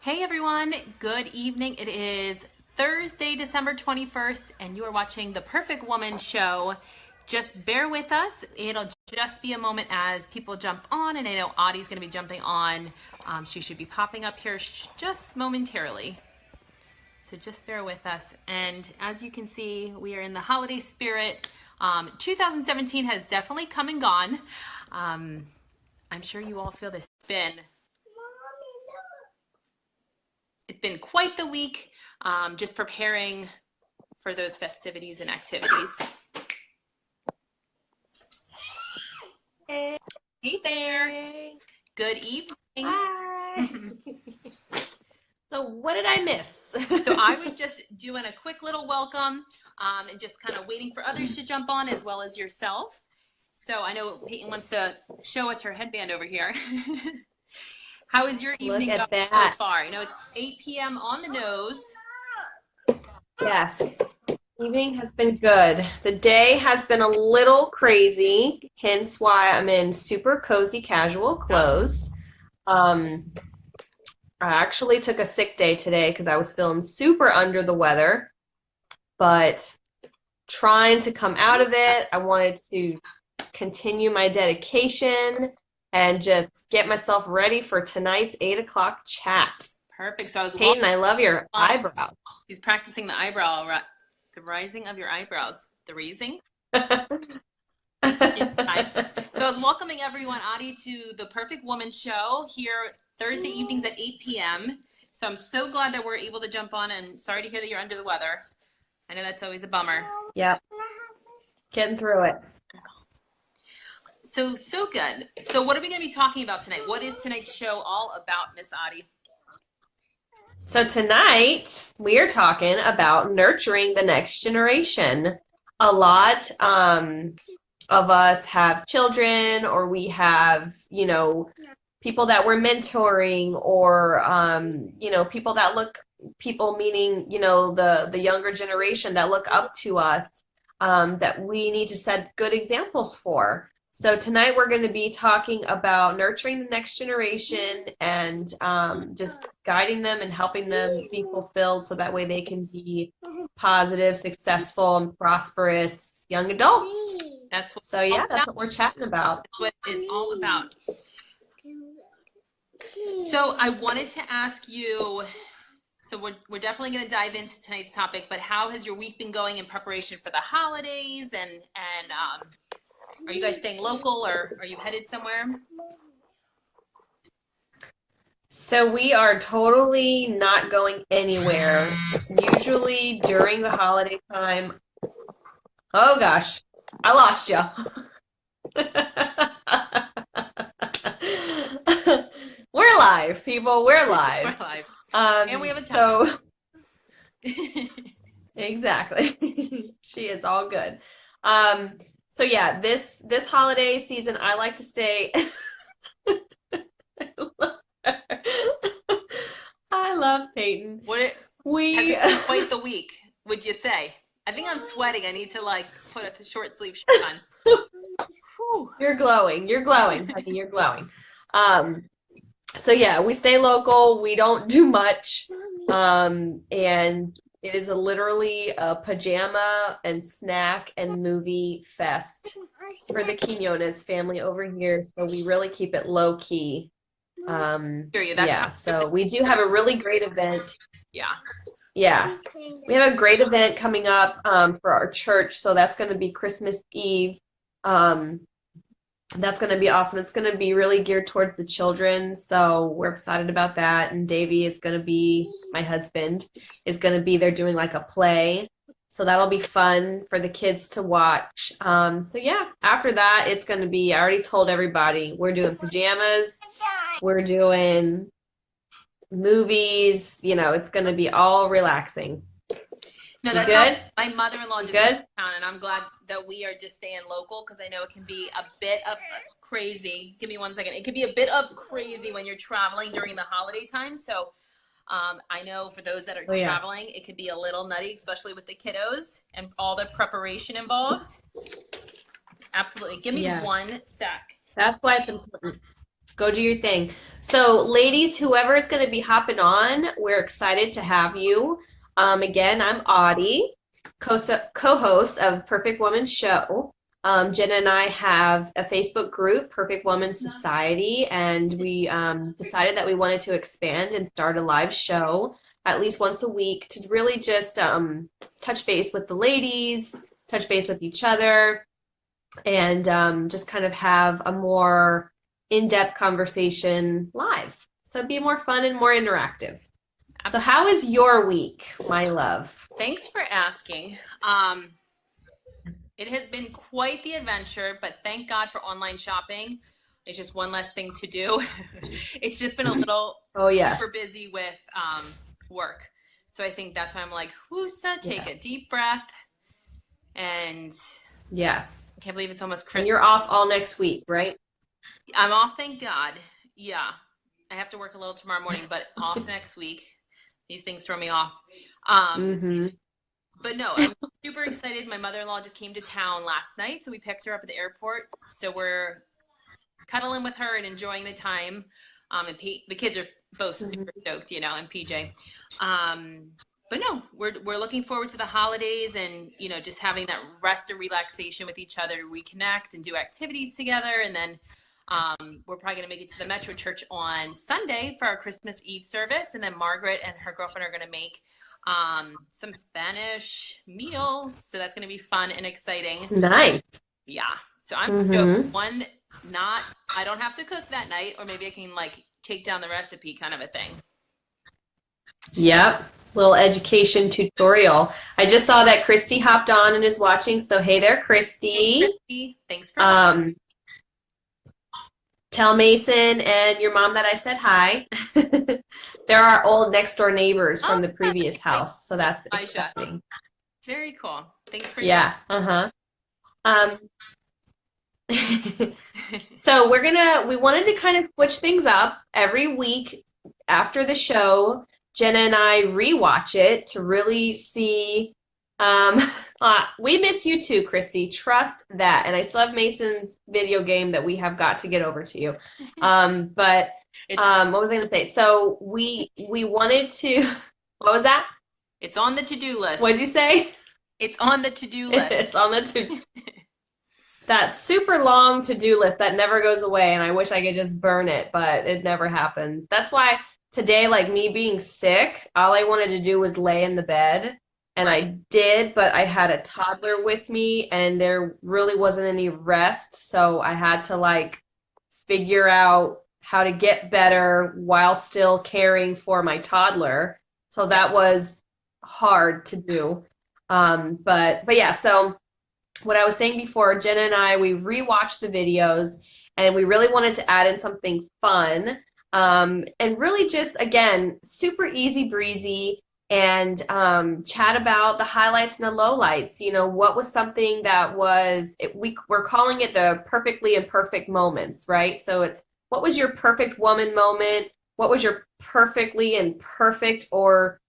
Hey everyone, good evening. It is Thursday, December 21st, and you are watching The Perfect Woman Show. Just bear with us. It'll just be a moment as people jump on, and I know Audie's going to be jumping on. She should be popping up here just momentarily. So just bear with us. And as you can see, we are in the holiday spirit. 2017 has definitely come and gone. I'm sure you all feel this spin. It's been quite the week, just preparing for those festivities and activities. Hey, Hey there. Good evening. hi. So what did I miss? So I was just doing a quick little welcome and just kind of waiting for others to jump on as well as yourself. So I know Peyton wants to show us her headband over here. How is your evening going so far? I know it's 8 p.m. on the nose. Yes, evening has been good. The day has been a little crazy, hence why I'm in super cozy casual clothes. I actually took a sick day today because I was feeling super under the weather, but trying to come out of it. I wanted to continue my dedication and just get myself ready for tonight's 8 o'clock chat. Perfect. So Peyton, I love your eyebrow. She's practicing the eyebrow, the rising of your eyebrows. The raising? So I was welcoming everyone, Audie, to the Perfect Woman Show here Thursday evenings at 8 p.m. So I'm so glad that we're able to jump on, and sorry to hear that you're under the weather. I know that's always a bummer. Yep. Getting through it. So good. So what are we going to be talking about tonight? What is tonight's show all about, Miss Audie? So tonight we are talking about nurturing the next generation. A lot of us have children, or we have, people that we're mentoring, or, people meaning, the younger generation that look up to us, that we need to set good examples for. So tonight we're going to be talking about nurturing the next generation and just guiding them and helping them be fulfilled so that way they can be positive, successful, and prosperous young adults. That's what that's what we're chatting about. That's what it's all about. So I wanted to ask you, so we're definitely going to dive into tonight's topic, but how has your week been going in preparation for the holidays, and are you guys staying local, or are you headed somewhere? So we are totally not going anywhere. Usually during the holiday time. Oh gosh, I lost you. We're live, people. We're live. We're live. And we have a topic. Exactly. She is all good. So yeah, this holiday season, I like to stay. I love Peyton. Has it been quite the week, would you say? I think I'm sweating. I need to put a short sleeve shirt on. You're glowing. You're glowing, honey. You're glowing. So yeah, we stay local. We don't do much. And it is literally a pajama and snack and movie fest for the Quinones family over here. So we really keep it low key. So we do have a really great event. Yeah. We have a great event coming up for our church. So that's going to be Christmas Eve. That's going to be awesome. It's going to be really geared towards the children. So we're excited about that. And Davey is going to be, my husband, is going to be there doing like a play. So that'll be fun for the kids to watch. So yeah, after that, it's going to be, I already told everybody, we're doing pajamas. We're doing movies. It's going to be all relaxing. No, that's good. My mother-in-law just came to town, and I'm glad that we are just staying local because I know it can be a bit of crazy. Give me 1 second. It could be a bit of crazy when you're traveling during the holiday time. So I know for those that are traveling, it could be a little nutty, especially with the kiddos and all the preparation involved. Absolutely. Give me 1 sec. That's why it's important. Go do your thing. So, ladies, whoever is going to be hopping on, we're excited to have you. Again, I'm Audie, co-host of Perfect Woman Show. Jenna and I have a Facebook group, Perfect Woman Society, and we decided that we wanted to expand and start a live show at least once a week to really just touch base with the ladies, touch base with each other, and just kind of have a more in-depth conversation live. So it'd be more fun and more interactive. Absolutely. So how is your week, my love? Thanks for asking. It has been quite the adventure, but thank God for online shopping. It's just one less thing to do. It's just been a little super busy with work. So I think that's why I'm like, whoosa, take a deep breath. And yes, I can't believe it's almost Christmas. And you're off all next week, right? I'm off, thank God. Yeah. I have to work a little tomorrow morning, but off next week. These things throw me off. But no, I'm super excited. My mother-in-law just came to town last night, so we picked her up at the airport. So we're cuddling with her and enjoying the time. And the kids are both super stoked, and PJ. But no, we're looking forward to the holidays and, just having that rest and relaxation with each other to reconnect and do activities together. And then we're probably going to make it to the Metro Church on Sunday for our Christmas Eve service. And then Margaret and her girlfriend are going to make some Spanish meal. So that's going to be fun and exciting. Nice. Yeah. So I'm stoked. I don't have to cook that night, or maybe I can take down the recipe kind of a thing. Yep. Little education tutorial. I just saw that Christy hopped on and is watching. So hey there, Christy. Hey, Christy. Thanks for tell Mason and your mom that I said hi. They're our old next door neighbors from the previous house. So that's exciting. Very cool. Thanks for So we wanted to kind of switch things up every week after the show. Jenna and I rewatch it to really see. We miss you too, Christy. Trust that. And I still have Mason's video game that we have got to get over to you. What was I going to say? So we wanted to. What was that? It's on the to-do list. What'd you say? It's on the to-do list. It's on the to. That super long to-do list that never goes away, and I wish I could just burn it, but it never happens. That's why today, me being sick, all I wanted to do was lay in the bed, and I did, but I had a toddler with me, and there really wasn't any rest, so I had to figure out how to get better while still caring for my toddler. So that was hard to do. But yeah, so what I was saying before, Jenna and I, we rewatched the videos, and we really wanted to add in something fun, and really just, again, super easy breezy, and chat about the highlights and the lowlights. What was something that we're calling it the perfectly imperfect moments, right? So it's, what was your perfect woman moment? What was your perfectly imperfect or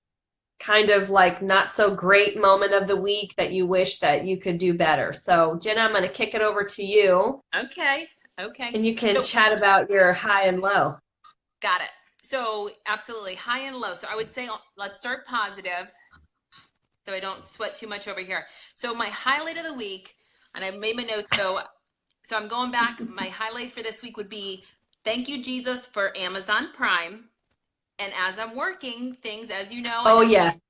kind of not so great moment of the week that you wish that you could do better? So Jenna, I'm going to kick it over to you. Okay. And you can chat about your high and low. Got it. So absolutely, high and low. So I would say let's start positive so I don't sweat too much over here. So my highlight of the week, and I made my notes, so I'm going back. My highlight for this week would be thank you, Jesus, for Amazon Prime. And as I'm working, things, as you know,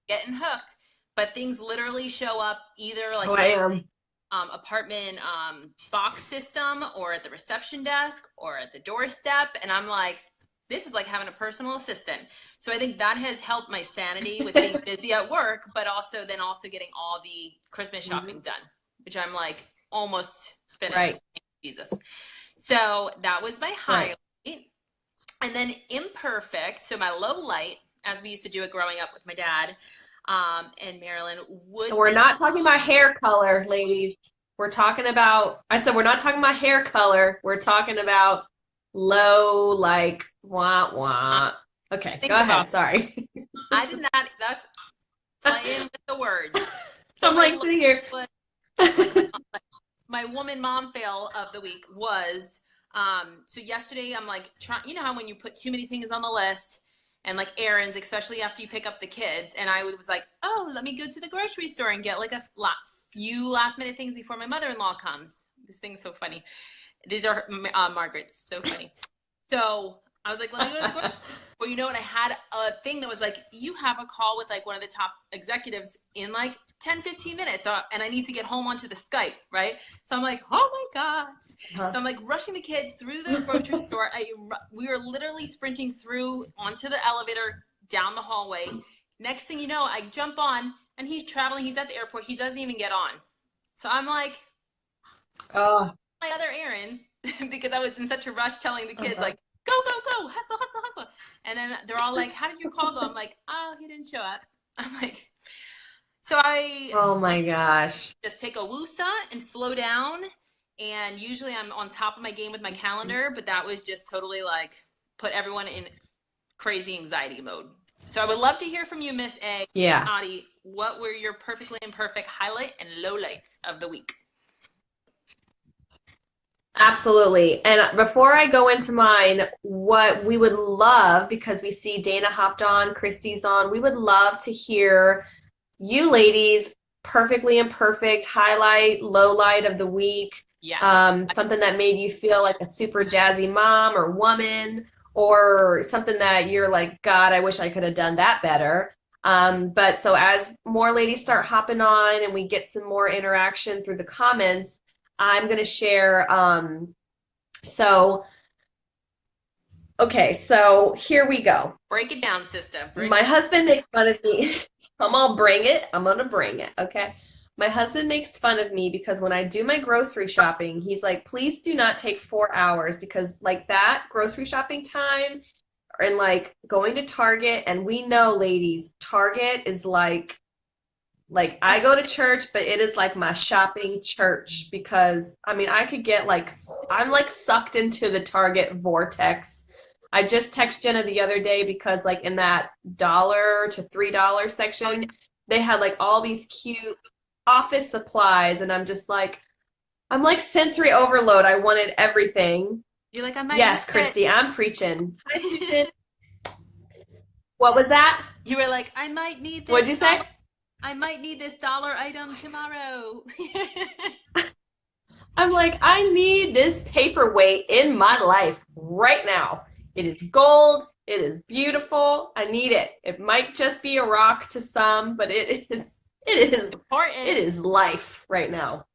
getting hooked, but things literally show up either apartment box system, or at the reception desk, or at the doorstep, and I'm like, this is like having a personal assistant. So I think that has helped my sanity with being busy at work, but also getting all the Christmas shopping done, which I'm almost finished. Right. Jesus. So that was my highlight. Right. And then imperfect. So my low light, as we used to do it growing up with my dad and Marilyn, we're not talking about hair color, ladies. We're talking about, we're not talking about hair color. We're talking about low, wah, wah. Okay, go ahead. Sorry. I did not, that's playing with the words. So I'm sitting here. My woman mom fail of the week was So yesterday I'm like trying, you know how when you put too many things on the list and like errands, especially after you pick up the kids, and I was like, oh, let me go to the grocery store and get like a few last minute things before my mother-in-law comes. This thing's so funny. These are Margaret's, so funny. So I was like, let me go to the grocery store. Well, you know what? I had a thing that was like, you have a call with like one of the top executives in like 10, 15 minutes. So, and I need to get home onto the Skype, right? So I'm like, oh my gosh. So I'm like rushing the kids through the grocery store. We were literally sprinting through onto the elevator, down the hallway. Next thing you know, I jump on and he's traveling. He's at the airport. He doesn't even get on. So I'm like, oh, my other errands because I was in such a rush telling the kids like, go, go, go, hustle, hustle, hustle. And then they're all like, how did your call go? I'm like, oh, he didn't show up. I'm like, so oh my gosh. just take a woosah and slow down. And usually I'm on top of my game with my calendar, but that was just totally like put everyone in crazy anxiety mode. So I would love to hear from you, Miss A. Yeah. Audie, what were your perfectly imperfect highlight and lowlights of the week? Absolutely. And before I go into mine, what we would love, because we see Dana hopped on, Christy's on, we would love to hear you ladies perfectly imperfect highlight, low light of the week. Yeah. Something that made you feel like a super jazzy mom or woman, or something that you're like, God, I wish I could have done that better. But so as more ladies start hopping on and we get some more interaction through the comments, I'm going to share. Okay, so here we go. Break it down, sister. My husband makes fun of me. I'm gonna bring it. I'm gonna bring it. Okay. My husband makes fun of me because when I do my grocery shopping, he's like, please do not take 4 hours, because like that grocery shopping time and like going to Target, and we know, ladies, Target is like I go to church, but it is like my shopping church, because I mean, I could get like, I'm like sucked into the Target vortex. I just texted Jenna the other day because like in that $1 to $3 section, they had like all these cute office supplies, and I'm just like, I'm like sensory overload. I wanted everything. You're like, I might. Yes, Christy, I'm preaching. What was that? You were like, I might need this. What'd you say? I might need this dollar item tomorrow. I'm like, I need this paperweight in my life right now. It is gold. It is beautiful. I need it. It might just be a rock to some, but it is important. It is life right now.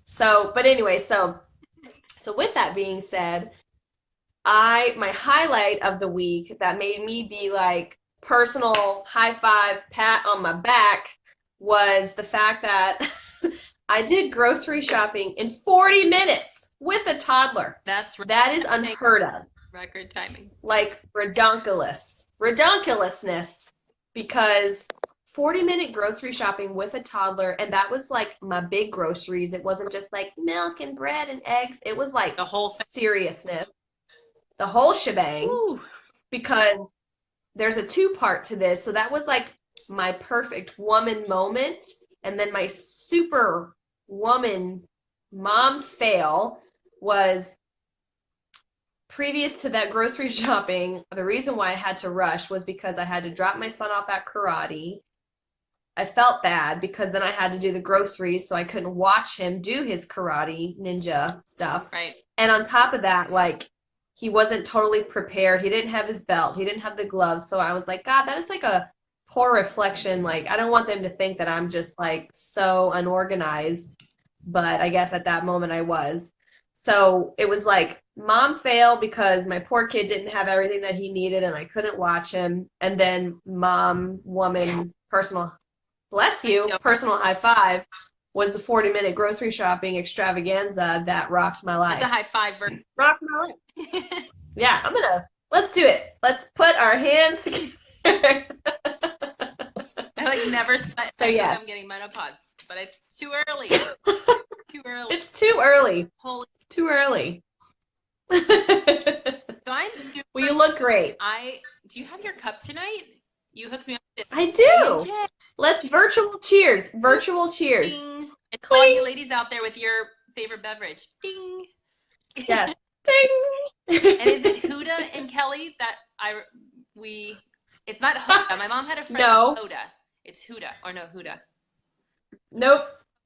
So, but anyway, so with that being said, my highlight of the week that made me be like personal high five, pat on my back, was the fact that I did grocery shopping in 40 minutes with a toddler. That is unheard of. Record timing. Like redonkulousness, because 40-minute grocery shopping with a toddler, and that was like my big groceries. It wasn't just like milk and bread and eggs. It was like the whole seriousness, the whole shebang. Ooh. Because there's a 2-part to this. So that was like my perfect woman moment, and then my super woman mom fail was previous to that grocery shopping. The reason why I had to rush was because I had to drop my son off at karate. I felt bad because then I had to do the groceries, so I couldn't watch him do his karate ninja stuff. Right. And on top of that, like, he wasn't totally prepared. He didn't have his belt. He didn't have the gloves. So I was like, God, that is like a poor reflection. Like, I don't want them to think that I'm just like so unorganized. But I guess at that moment I was. So it was like mom fail because my poor kid didn't have everything that he needed and I couldn't watch him. And then mom, woman, personal, bless you, personal high five was the 40-minute grocery shopping extravaganza that rocked my life. It's a high five version. Rocked my life. Yeah, let's do it. Let's put our hands together. I like never sweat. So, yeah. I'm getting menopause, but it's too early. Too early. It's too early. Holy. Too early. So I'm super. Well, you look great. Do you have your cup tonight? You hooked me up with this. I do. Let's virtual cheers. Virtual cheers. Ding. And all you ladies out there with your favorite beverage. Ding. Yes. Ding. And is it Huda and Kelly that it's not Hoda. My mom had a friend No. Hoda. It's Huda or no Huda. Nope.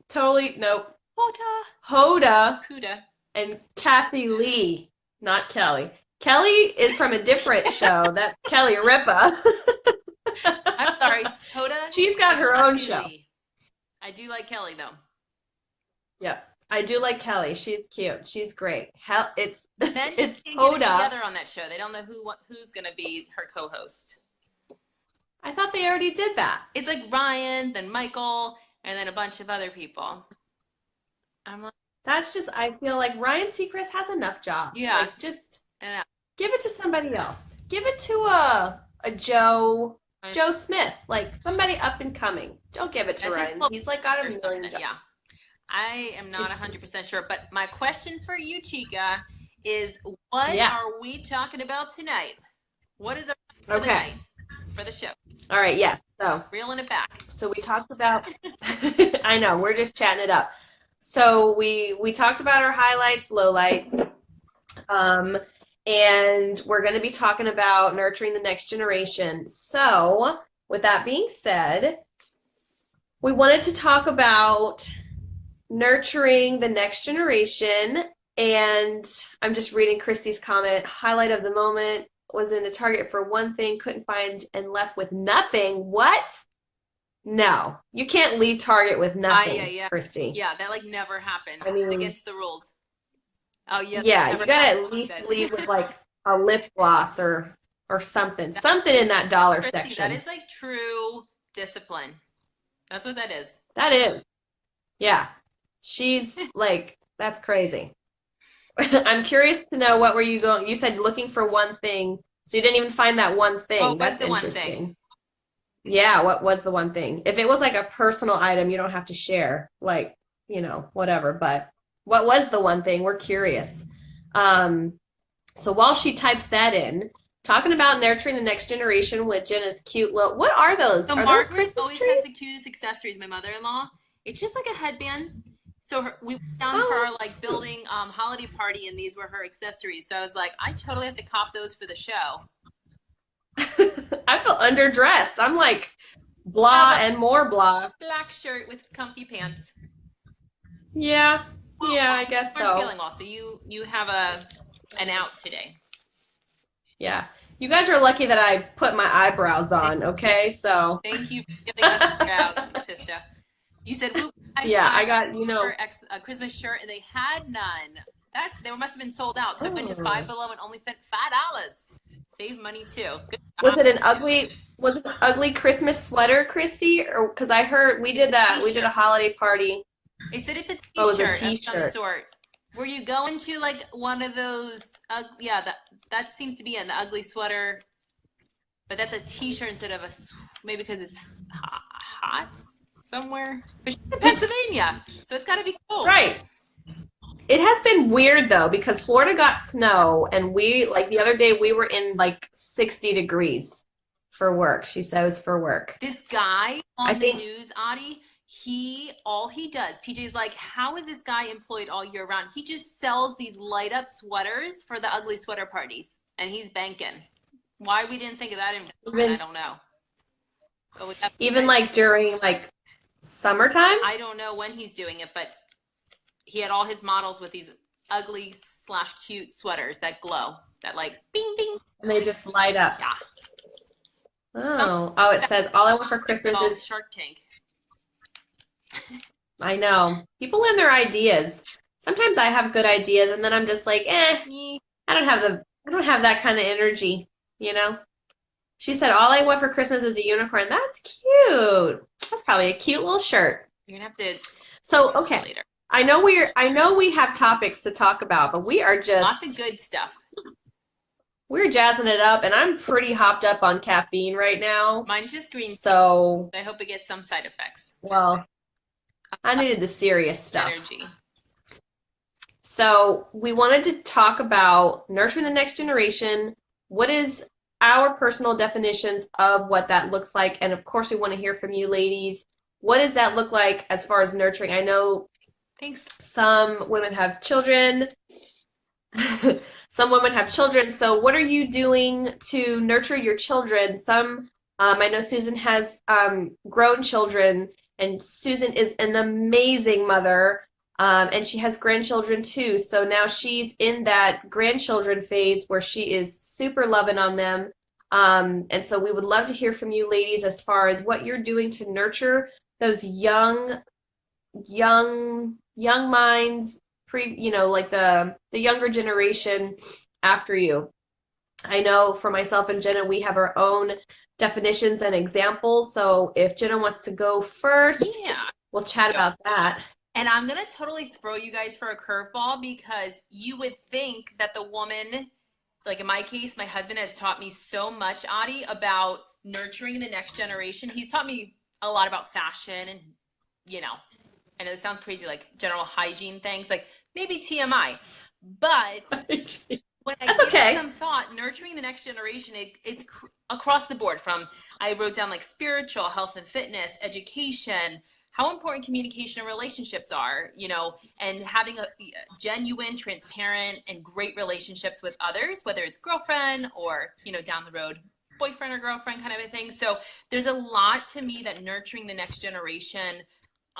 Totally nope. Hoda. Hoda Huda. and Kathy Lee, not Kelly. Kelly is from a different show. That's Kelly Ripa. I'm sorry, Hoda. She's got her own show. Lee. I do like Kelly though. Yep, I do like Kelly. She's cute. She's great. It's Men it's can't get it Hoda. together on that show. They don't know who's gonna be her co-host. I thought they already did that. It's like Ryan, then Michael, and then a bunch of other people. I'm like, that's just. I feel like Ryan Seacrest has enough jobs. Yeah. Like, just give it to somebody else. Give it to a Joe Smith, like somebody up and coming. Don't give it to Ryan. He's like got a million jobs. Yeah. I am not 100% sure, but my question for you, Chica, is what are we talking about tonight? What is our for the night, for the show? All right, yeah. So reeling it back. So we talked about. I know we're just chatting it up. So we talked about our highlights, lowlights, and we're going to be talking about nurturing the next generation. So with that being said, we wanted to talk about nurturing the next generation, and I'm just reading Christy's comment. Highlight of the moment was in the Target for one thing, couldn't find, and left with nothing. What? No, you can't leave Target with nothing, Christy. Yeah, that like never happens. I mean, against the rules. Oh yeah. Yeah, you gotta at least leave with like a lip gloss or something, something in that dollar Christy, section. That is like true discipline. That's what that is. That is. Yeah. She's like, that's crazy. I'm curious to know, what were you going? You said looking for one thing, so you didn't even find that one thing. Oh, that's the interesting. One thing? Yeah, what was the one thing? If it was like a personal item, you don't have to share, like, whatever. But what was the one thing? We're curious. So while she types that in, talking about nurturing the next generation with Jena's cute little, what are those? So are Margaret those Christmas always trees? has the cutest accessories. My mother-in-law. It's just like a headband. So we went down for our like building holiday party, and these were her accessories. So I was like, I totally have to cop those for the show. I feel underdressed. I'm like blah and more blah. Black shirt with comfy pants. Yeah, I guess so. I'm feeling well. So you have an out today. Yeah, you guys are lucky that I put my eyebrows on. Okay, so thank you for giving us eyebrows, sister. You said, I got a Christmas shirt, and they had none. They must have been sold out. So I went to Five Below and only spent $5. Save money too. Good job. Was it an ugly Christmas sweater, Christy? Or because I heard we did that. We did a holiday party. They said it's a t-shirt, it was a t-shirt of some sort. Were you going to like one of those? That seems to be an ugly sweater, but that's a t-shirt instead of maybe because it's hot somewhere. But she's in Pennsylvania, so it's got to be cold. Right. It has been weird though, because Florida got snow, and we, like the other day, we were in like 60 degrees for work. She said it was for work. This guy on the news, Audie, all he does, PJ's like, how is this guy employed all year round? He just sells these light up sweaters for the ugly sweater parties, and he's banking. Why we didn't think of that I don't know. But even like during like summertime? I don't know when he's doing it, but he had all his models with these ugly / cute sweaters that glow, that like bing bing. And they just light up. Yeah. Oh, it says all I want for Christmas is Shark Tank. I know. People and their ideas. Sometimes I have good ideas, and then I'm just like, I don't have that kind of energy, She said, all I want for Christmas is a unicorn. That's cute. That's probably a cute little shirt. You're gonna have to. So, okay. Later. I know we have topics to talk about, but we are just lots of good stuff. We're jazzing it up, and I'm pretty hopped up on caffeine right now. Mine's just green. So I hope it gets some side effects. Well, I needed the serious stuff. Energy. So we wanted to talk about nurturing the next generation. What is our personal definitions of what that looks like? And of course, we want to hear from you ladies. What does that look like as far as nurturing? I know Thanks. Some women have children. some women have children. So what are you doing to nurture your children? I know Susan has grown children, and Susan is an amazing mother. And she has grandchildren too. So now she's in that grandchildren phase where she is super loving on them. And so we would love to hear from you ladies as far as what you're doing to nurture those young minds, like the younger generation after you. I know for myself and Jenna, we have our own definitions and examples. So if Jenna wants to go first, Yeah. we'll chat about that. And I'm going to totally throw you guys for a curveball, because you would think that the woman, like in my case, my husband has taught me so much, Adi, about nurturing the next generation. He's taught me a lot about fashion and, I know this sounds crazy, like general hygiene things, like maybe TMI. But when I give it some thought, nurturing the next generation, it's across the board. I wrote down like spiritual, health and fitness, education, how important communication and relationships are, and having a genuine, transparent, and great relationships with others, whether it's girlfriend or, down the road, boyfriend or girlfriend kind of a thing. So there's a lot to me that nurturing the next generation,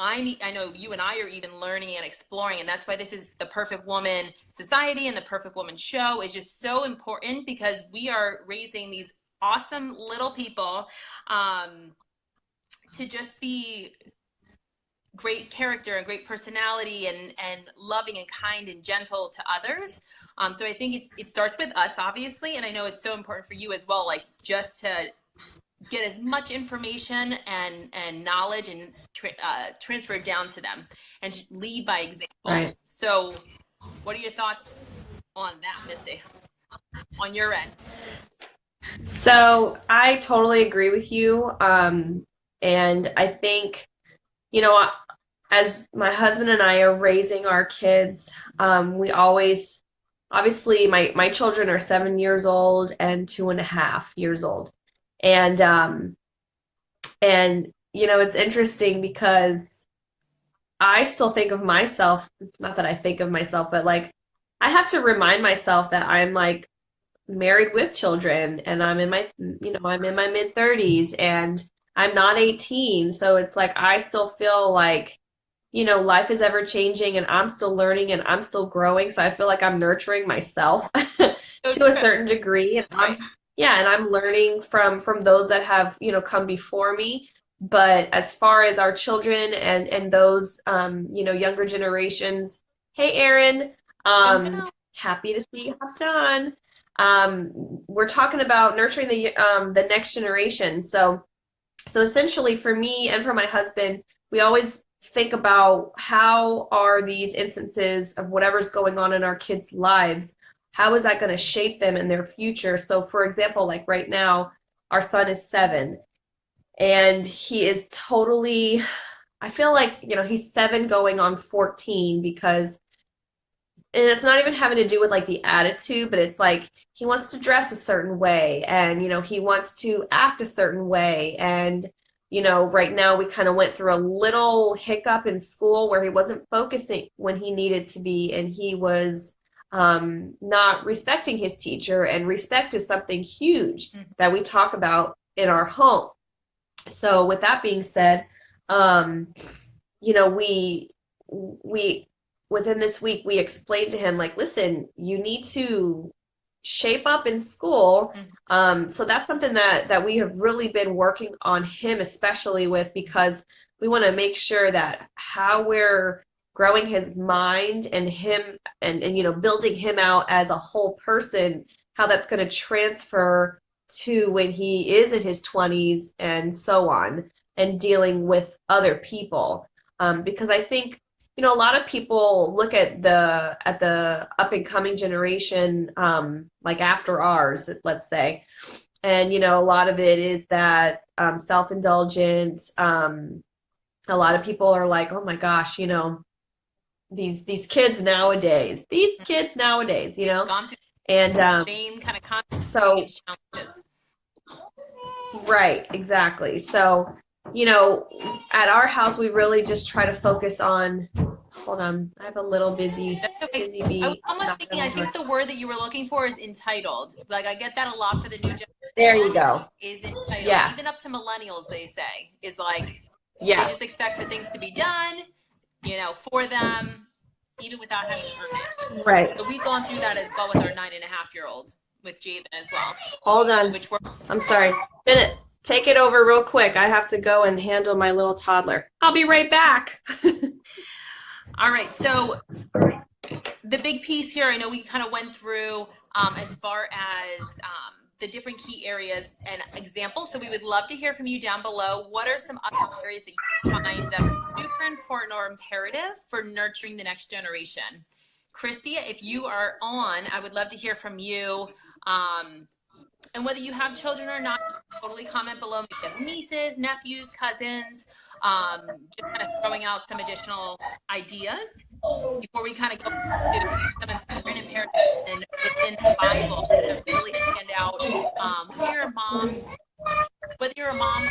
I know you and I are even learning and exploring, and that's why this is the Perfect Woman Society and the Perfect Woman Show is just so important, because we are raising these awesome little people to just be great character and great personality and loving and kind and gentle to others. So I think it starts with us, obviously, and I know it's so important for you as well, like just to get as much information and knowledge and transfer it down to them and lead by example. Right. So what are your thoughts on that, Missy, on your end? So I totally agree with you. And I think, as my husband and I are raising our kids, we always, obviously my children are 7 years old and 2.5 years old. And it's interesting because I still think of myself, not that I think of myself, but like I have to remind myself that I'm like married with children, and I'm in my mid 30s, and I'm not 18. So it's like I still feel like, life is ever changing, and I'm still learning and I'm still growing. So I feel like I'm nurturing myself to a certain degree. And I'm learning from those that have, come before me. But as far as our children and those, younger generations, hey, Erin, happy to see you hopped on. We're talking about nurturing the next generation. So essentially for me and for my husband, we always think about how are these instances of whatever's going on in our kids' lives, how is that going to shape them in their future? So for example, like right now, our son is 7, and he is totally, I feel like, he's 7 going on 14, because, and it's not even having to do with like the attitude, but it's like he wants to dress a certain way, and, he wants to act a certain way. And, right now we kind of went through a little hiccup in school where he wasn't focusing when he needed to be, and he was not respecting his teacher, and respect is something huge that we talk about in our home. So with that being said, we within this week we explained to him, like, listen, you need to shape up in school. So that's something that we have really been working on him, especially with, because we want to make sure that how we're growing his mind and him and building him out as a whole person, how that's going to transfer to when he is in his 20s and so on, and dealing with other people. Because I think, a lot of people look at the up and coming generation, like after ours, let's say, and a lot of it is that self-indulgent. A lot of people are like, oh my gosh, these kids nowadays, and same kind of so right, exactly. So at our house we really just try to focus on hold on. I have a little busy Okay. busy I was bee. almost knocking thinking, on I the door. think the word that you were looking for is entitled. Like I get that a lot for the new There you generation go. is entitled. Yeah. Even up to millennials, they say, is like they Yeah. just expect for things to be done, you know, for them, even without having to earn it. Right. So we've gone through that as well with our 9.5-year-old, with Javen as well. Hold on. Which we're I'm sorry. Bennett, take it over real quick. I have to go and handle my little toddler. I'll be right back. all right. So the big piece here, I know we kind of went through as far as the different key areas and examples. So we would love to hear from you down below. What are some other areas that you find that are super important or imperative for nurturing the next generation? Christy, if you are on, I would love to hear from you. And whether you have children or not, totally comment below. Maybe you have nieces, nephews, cousins, just kind of throwing out some additional ideas before we kind of go to some important imperatives within the Bible that really stand out. Whether you're a mom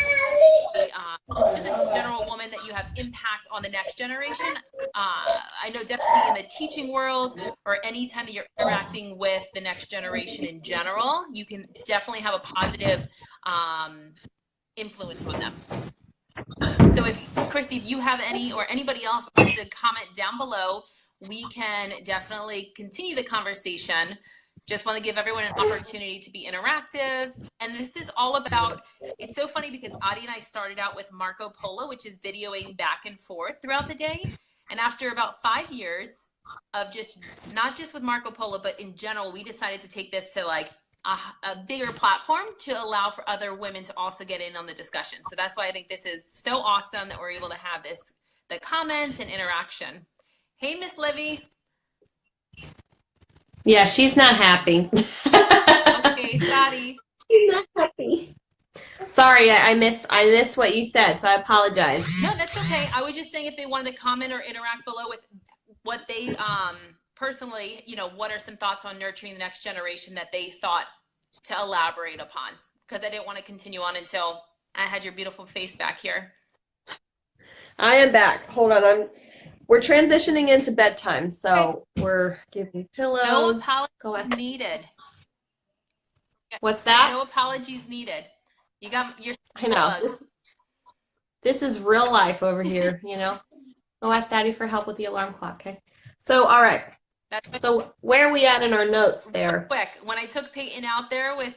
or just a general woman that you have impact on the next generation, I know definitely in the teaching world or anytime that you're interacting with the next generation in general, you can definitely have a positive influence on them. So Christy, if you have any or anybody else wants to comment down below, we can definitely continue the conversation. Just want to give everyone an opportunity to be interactive. And this is all about, it's so funny because Adi and I started out with Marco Polo, which is videoing back and forth throughout the day. And after about 5 years of just, not just with Marco Polo, but in general, we decided to take this to like a bigger platform to allow for other women to also get in on the discussion. So that's why I think this is so awesome that we're able to have this, the comments and interaction. Hey, Miss Livy. Yeah, she's not happy. Okay, sorry. She's not happy. Sorry, I missed what you said, so I apologize. No, that's okay. I was just saying if they wanted to comment or interact below with what they personally, you know, what are some thoughts on nurturing the next generation that they thought to elaborate upon? Because I didn't want to continue on until I had your beautiful face back here. I am back. Hold on. We're transitioning into bedtime, so we're giving pillows. No apologies needed. What's that? No apologies needed. You got your I know. This is real life over here, you know. I'll ask Daddy for help with the alarm clock, okay? So, all right. So where are we at in our notes there? Real quick, when I took Peyton out there with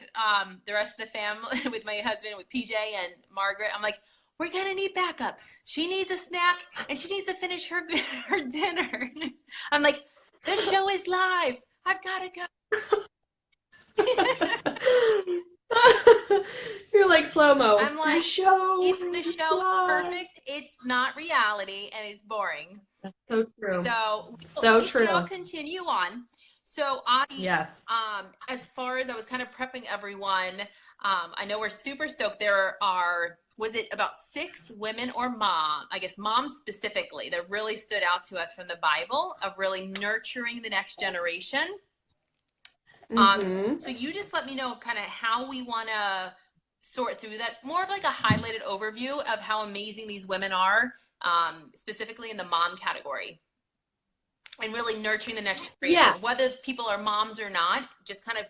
the rest of the family, with my husband, with PJ and Margaret, I'm like, we're going to need backup. She needs a snack, and she needs to finish her dinner. I'm like, the show is live. I've got to go. You're like slow-mo. I'm like, the show if the show is perfect, it's not reality, and it's boring. That's so true. So true. We shall continue on. So yes. As far as I was kind of prepping everyone, I know we're super stoked. There are, was it about 6 women or moms specifically, that really stood out to us from the Bible of really nurturing the next generation. So you just let me know kind of how we want to sort through that, more of like a highlighted overview of how amazing these women are, specifically in the mom category, and really nurturing the next generation. Yeah. Whether people are moms or not, just kind of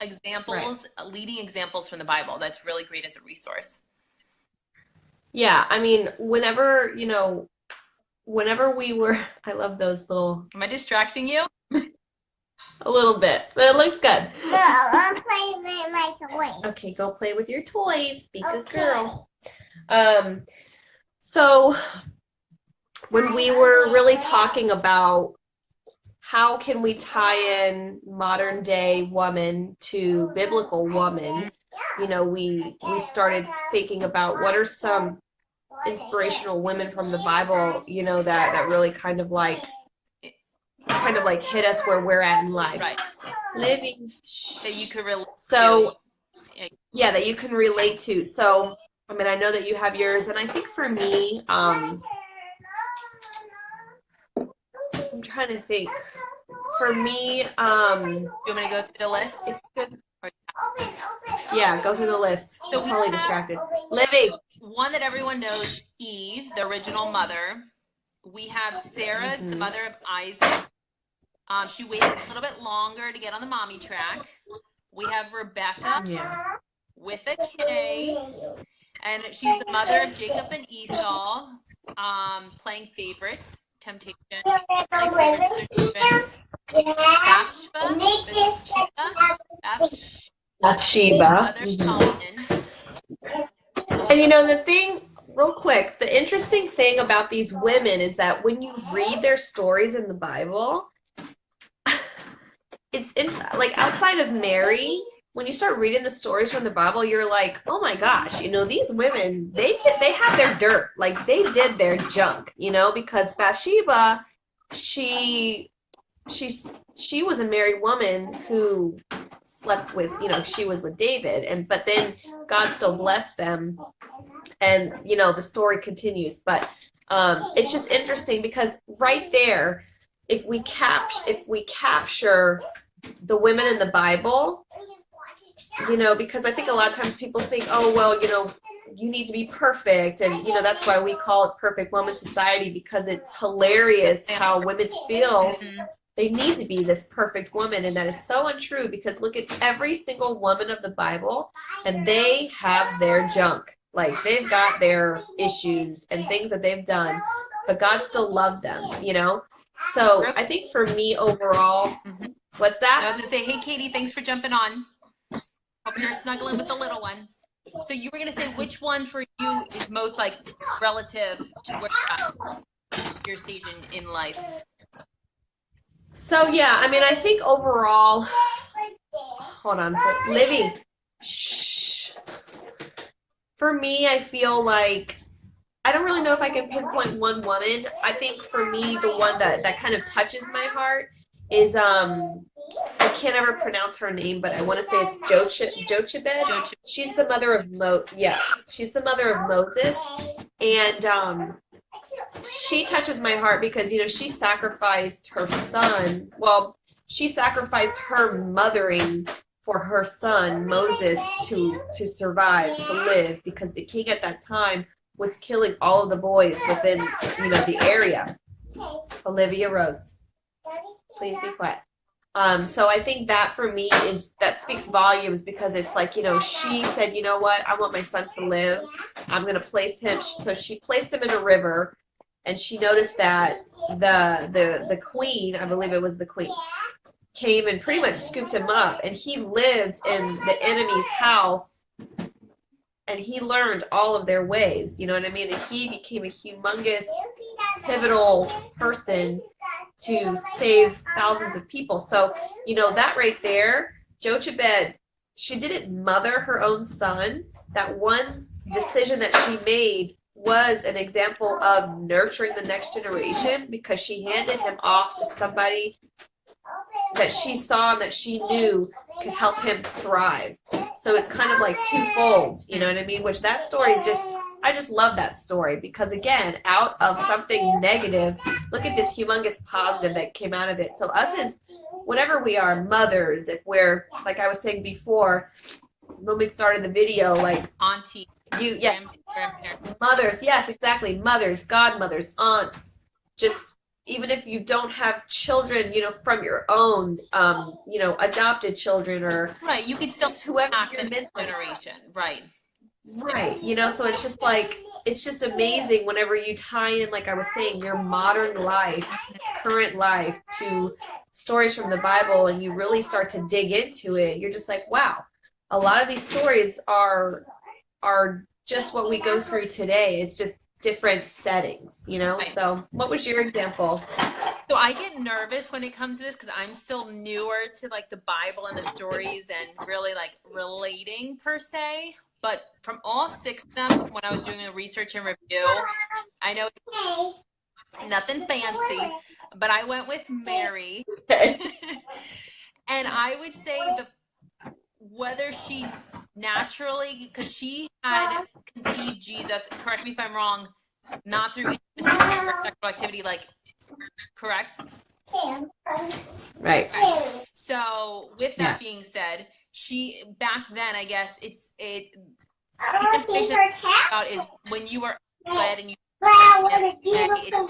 examples, leading examples from the Bible. That's really great as a resource. Yeah, I mean, whenever we were, I love those little. Am I distracting you? A little bit, but it looks good. No, I'm playing with my toys. Okay, go play with your toys. Be a good girl. So when we were really talking about how can we tie in modern day woman to biblical woman, you know, we started thinking about what are some inspirational women from the Bible, you know, that really kind of like hit us where we're at in life. Right. Living. That you could relate to. Yeah, that you can relate to. So, I mean, I know that you have yours, and I think for me, I'm trying to think. For me, you want me to go through the list? Yeah, go through the list. So I'm totally distracted. Livy. One that everyone knows, Eve, the original mother. We have Sarah, the mother of Isaac. She waited a little bit longer to get on the mommy track. We have Rebecca with a K, and she's the mother of Jacob and Esau, playing favorites, temptation, playing favorites, Bathsheba. mother of Solomon. And you know, the thing, real quick, the interesting thing about these women is that when you read their stories in the Bible, it's like outside of Mary, when you start reading the stories from the Bible, you're like, oh my gosh, you know, these women, they have their dirt, like they did their junk, you know, because Bathsheba, she was a married woman who slept with, you know, she was with David, but then God still blessed them, and you know the story continues. But it's just interesting because right there, if we capture the women in the Bible, you know, because I think a lot of times people think, oh well, you know, you need to be perfect, and you know that's why we call it Perfect Woman Society, because it's hilarious how women feel they need to be this perfect woman, and that is so untrue, because look at every single woman of the Bible and they have their junk. Like they've got their issues and things that they've done, but God still loved them, you know? So I think for me overall, what's that? I was gonna say, hey Katie, thanks for jumping on. Hope you're snuggling with the little one. So you were gonna say which one for you is most like relative to where your stage in life? So yeah, I mean, I think overall, hold on, so Livy, shh. For me, I feel like, I don't really know if I can pinpoint one woman. I think for me, the one that kind of touches my heart is, I can't ever pronounce her name, but I want to say it's Jochebed. She's the mother of she's the mother of Moses. And she touches my heart because, you know, she sacrificed her son. Well, she sacrificed her mothering for her son Moses to survive, to live, because the king at that time was killing all of the boys within, you know, the area. Olivia Rose, please be quiet. So I think that for me that speaks volumes, because it's like, you know, she said, you know what, I want my son to live. I'm going to place him. So she placed him in a river, and she noticed that the queen, I believe it was the queen, came and pretty much scooped him up, and he lived in the enemy's house, and he learned all of their ways, you know what I mean? And he became a humongous, pivotal person to save thousands of people. So, you know, that right there, Jochebed, she didn't mother her own son. That one decision that she made was an example of nurturing the next generation, because she handed him off to somebody that she saw and that she knew could help him thrive. So it's kind of like twofold, you know what I mean? Which that story I just love that story, because again, out of something negative, look at this humongous positive that came out of it. So us as whatever we are, mothers, if we're, like I was saying before, when we started the video, like auntie, grandparents, mothers, yes, exactly, mothers, godmothers, aunts, just even if you don't have children, you know, from your own, you know, adopted children, or right, you can still whoever the next generation, right? Right, you know, so it's just like, it's just amazing whenever you tie in, like I was saying, your modern life, current life, to stories from the Bible, and you really start to dig into it. You're just like, wow, a lot of these stories are just what we go through today. It's just different settings, you know? Right. So what was your example? So I get nervous when it comes to this, because I'm still newer to like the Bible and the stories and really like relating per se. But from all six of them, when I was doing the research and review, I know nothing fancy, but I went with Mary. And I would say whether she naturally, because she had conceived Jesus, correct me if I'm wrong, not through intimacy or sexual activity, like, correct? Right. So with that being said, she, back then, I guess the information about is when you were led and you it's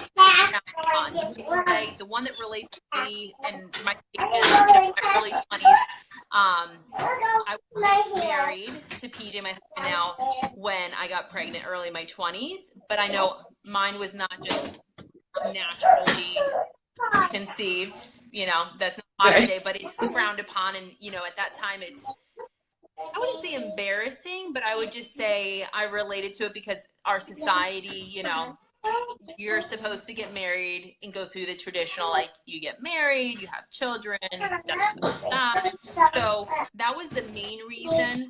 the one that relates to me and my ages, my early 20s. I was married to PJ, my husband now, when I got pregnant early in my 20s, but I know mine was not just naturally conceived, that's not modern day, but it's frowned upon. And, at that time it's, I wouldn't say embarrassing, but I would just say I related to it because our society, you're supposed to get married and go through the traditional, like you get married, you have children, da, da, da, da. So that was the main reason.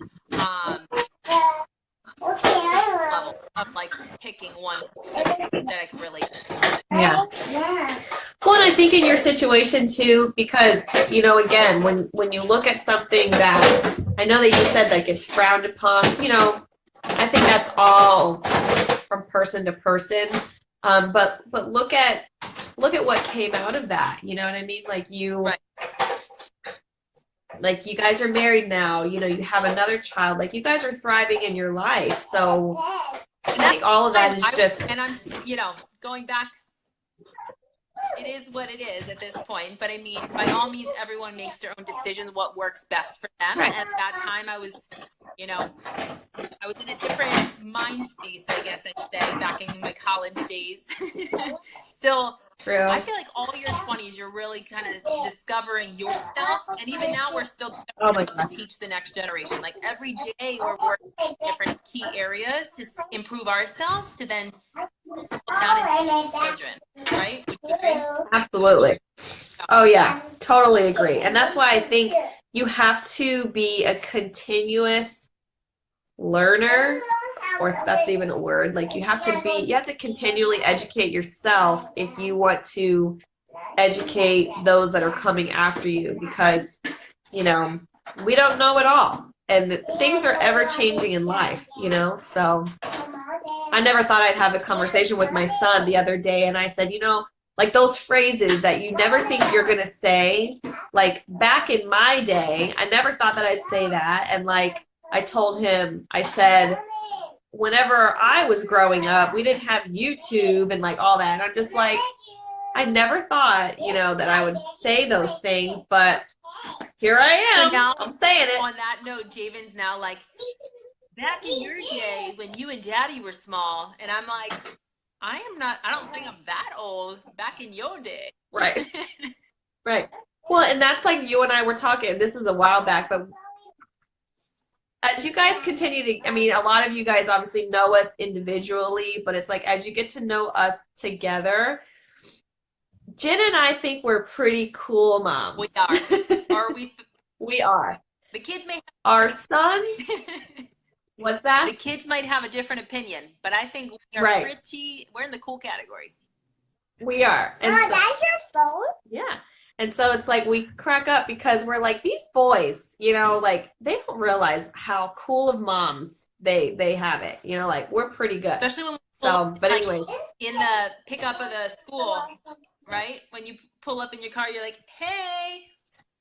Level of like picking one that I could relate to. Yeah. Well, and I think in your situation too, because again, when you look at something that I know that you said like it's frowned upon, I think that's all from person to person. But look at what came out of that. You know what I mean? Like Right. Like you guys are married now. You have another child. Like you guys are thriving in your life. So I think all of that is just. And I'm, going back. It is what it is at this point. But I mean, by all means, everyone makes their own decisions, what works best for them. Right. And at that time, I was, I was in a different mind space, I guess I'd say, back in my college days. Still, True. I feel like all your 20s, you're really kind of discovering yourself. And even now, we're still to teach the next generation. Like every day, we're working in different key areas to improve ourselves to then look down into children, right? Would you agree? Absolutely. Oh, yeah. Totally agree. And that's why I think you have to be a continuous learner, or if that's even a word. Like you have to continually educate yourself if you want to educate those that are coming after you, because we don't know it all, and things are ever changing in life, so I never thought I'd have a conversation with my son the other day, and I said, like those phrases that you never think you're gonna say, like back in my day I never thought that I'd say that. And like I told him, I said, whenever I was growing up, we didn't have YouTube and like all that. And I'm just like, I never thought, that I would say those things, but here I am. So now, I'm saying it. On that note, Javen's now like, back in your day when you and Daddy were small, and I'm like, I don't think I'm that old. Back in your day. Right. Right. Well, and that's like you and I were talking, this was a while back, but as you guys continue to, I mean, a lot of you guys obviously know us individually, but it's like as you get to know us together, Jen and I think we're pretty cool moms. We are. Are we? We are. The kids may have our son. What's that? The kids might have a different opinion, but I think we are we're in the cool category. We are. And that's your phone? Yeah. And so it's like we crack up because we're like, these boys, like they don't realize how cool of moms they have it. Like we're pretty good. Especially when but anyway. In the pickup of the school, right? When you pull up in your car, you're like, hey,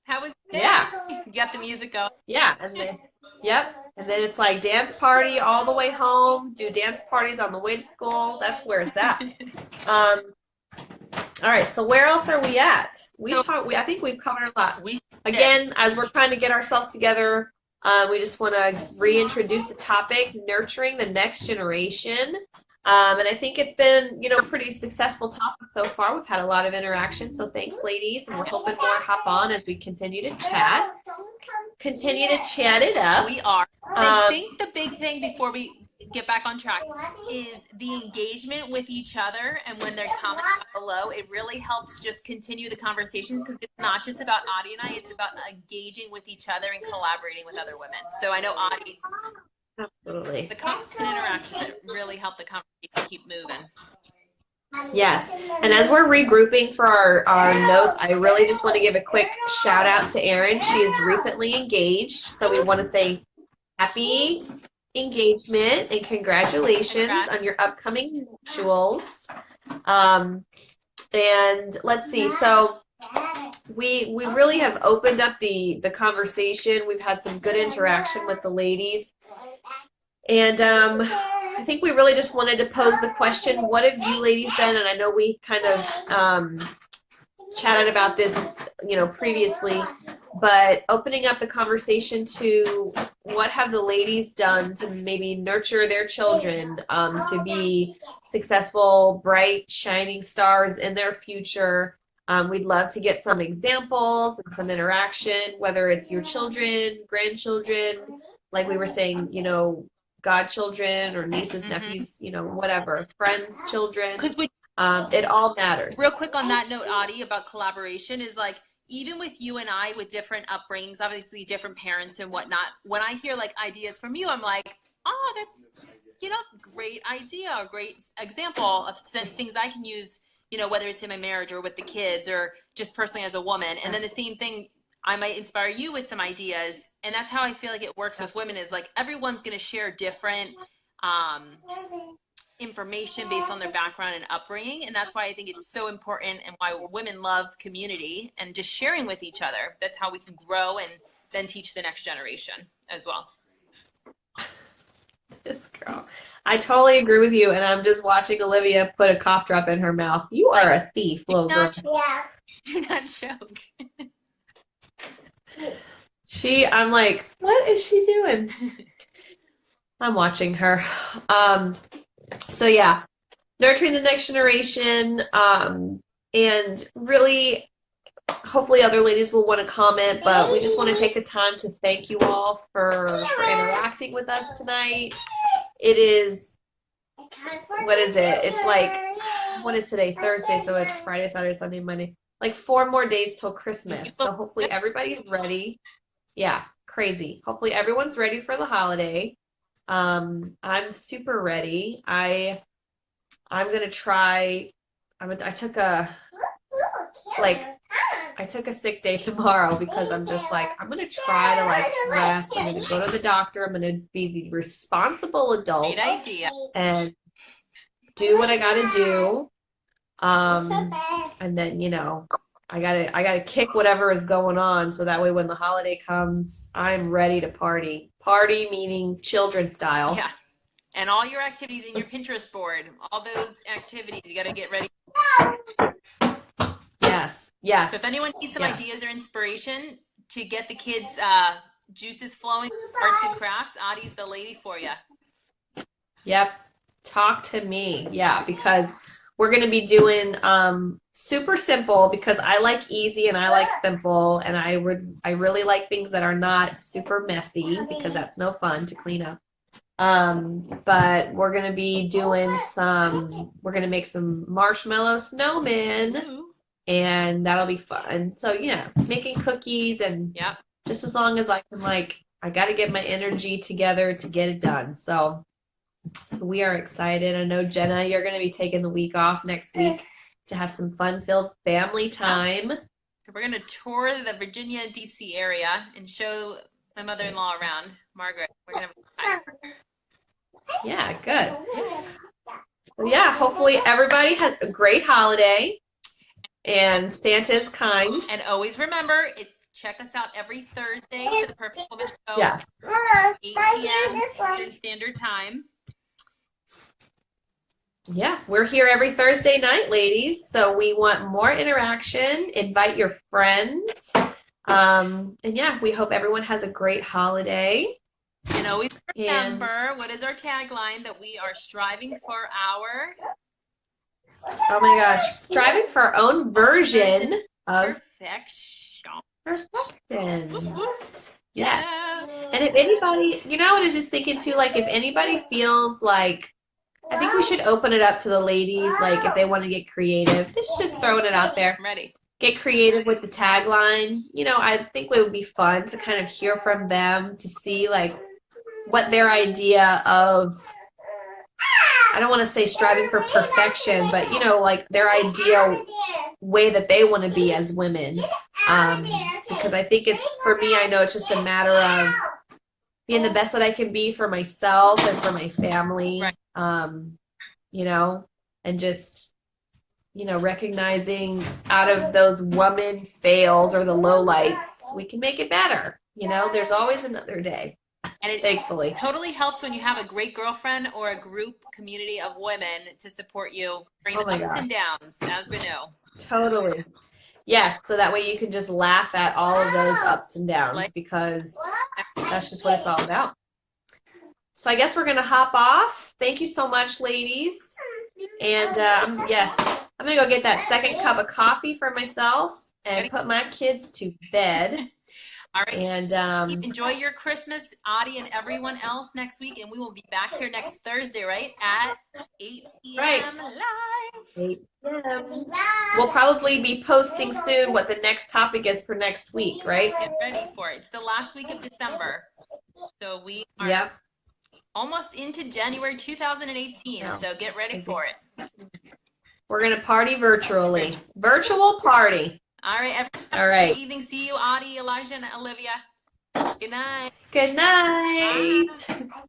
how was it? Yeah. You got the music going. Yeah. And then, yep. And then it's like dance party all the way home, do dance parties on the way to school. That's where it's at. All right, so where else are we at? I think we've covered a lot. Again, as we're trying to get ourselves together, we just want to reintroduce the topic, nurturing the next generation. And I think it's been, pretty successful topic so far. We've had a lot of interaction, so thanks, ladies, and we're hoping more hop on as we continue to chat. Continue to chat it up. We are. I think the big thing before we get back on track is the engagement with each other, and when they're commenting below, it really helps just continue the conversation, because it's not just about Audie and I, it's about engaging with each other and collaborating with other women. So I know Audie, absolutely, the constant interactions that really help the conversation keep moving. Yes, and as we're regrouping for our notes, I really just want to give a quick shout out to Erin. She's recently engaged, so we want to say happy engagement and congratulations on your upcoming nuptials. And let's see, so we really have opened up the conversation. We've had some good interaction with the ladies, and I think we really just wanted to pose the question, what have you ladies done? And I know we kind of chatted about this, previously, but opening up the conversation to what have the ladies done to maybe nurture their children to be successful, bright, shining stars in their future. We'd love to get some examples and some interaction, whether it's your children, grandchildren, like we were saying, godchildren or nieces, nephews, whatever, friends, children. Because it all matters. Real quick on that note, Audie, about collaboration is like, even with you and I with different upbringings, obviously different parents and whatnot, when I hear like ideas from you, I'm like, oh, that's, great idea or great example of things I can use, whether it's in my marriage or with the kids or just personally as a woman. And then the same thing, I might inspire you with some ideas. And that's how I feel like it works with women is like everyone's going to share different information based on their background and upbringing, and that's why I think it's so important and why women love community and just sharing with each other. That's how we can grow and then teach the next generation as well. This girl, I totally agree with you, and I'm just watching Olivia put a cough drop in her mouth. You are a thief, little girl. Do not joke. I'm like, what is she doing? I'm watching her. So yeah, nurturing the next generation, and really, hopefully other ladies will want to comment, but we just want to take the time to thank you all for interacting with us tonight. It is, what is it? It's like, what is today? Thursday, so it's Friday, Saturday, Sunday, Monday. Like 4 more days till Christmas. So hopefully everybody's ready. Yeah, crazy. Hopefully everyone's ready for the holiday. I'm super ready. I'm gonna try. I took a sick day tomorrow because I'm just like, I'm gonna try to rest. I'm gonna go to the doctor. I'm gonna be the responsible adult. Great idea. And do what I gotta do. And then I gotta kick whatever is going on so that way when the holiday comes, I'm ready to party. Party meaning children style. Yeah. And all your activities in your Pinterest board, all those activities, you got to get ready. Yes. Yes. So if anyone needs some ideas or inspiration to get the kids' juices flowing, arts and crafts, Audie's the lady for you. Yep. Talk to me. Yeah, because we're going to be doing super simple because I like easy and I like simple, and I really like things that are not super messy because that's no fun to clean up. But we're going to be doing we're going to make some marshmallow snowmen, and that'll be fun. So making cookies and just as long as I can I got to get my energy together to get it done. So we are excited. I know, Jena, you're going to be taking the week off next week to have some fun-filled family time. So we're going to tour the Virginia, D.C. area and show my mother-in-law around, Margaret. We're going to have a time. Yeah, good. So yeah, hopefully everybody has a great holiday and Santa is kind. And always remember, check us out every Thursday for the Perfect Woman Show. Yeah. 8 p.m. Eastern Standard Time. Yeah, we're here every Thursday night, ladies. So we want more interaction. Invite your friends. And yeah, we hope everyone has a great holiday. And always remember, what is our tagline? That we are striving for our... Oh my gosh, striving for our own version of perfection. Yeah. And if anybody, I was just thinking too, if anybody feels like, I think we should open it up to the ladies, if they want to get creative. Just throwing it out there. I'm ready. Get creative with the tagline. I think it would be fun to kind of hear from them to see, what their idea of, I don't want to say striving for perfection, but, their ideal way that they want to be as women. Because I think for me, I know it's just a matter of being the best that I can be for myself and for my family. Right. And just, recognizing out of those woman fails or the lowlights, we can make it better. There's always another day. And it Thankfully. totally helps when you have a great girlfriend or a group community of women to support you during the ups and downs, as we know. Totally. Yes, so that way you can just laugh at all of those ups and downs because that's just what it's all about. So I guess we're going to hop off. Thank you so much, ladies. And yes, I'm going to go get that second cup of coffee for myself and put my kids to bed. All right. And enjoy your Christmas, Audie and everyone else next week. And we will be back here next Thursday, right? At 8 p.m. live. 8 p.m. We'll probably be posting soon what the next topic is for next week, right? Get ready for it. It's the last week of December. So we are almost into January 2018. So get ready for it. We're going to party virtually. Virtual party. All right. All right. Good evening. See you, Audie, Elijah, and Olivia. Good night. Good night. Bye.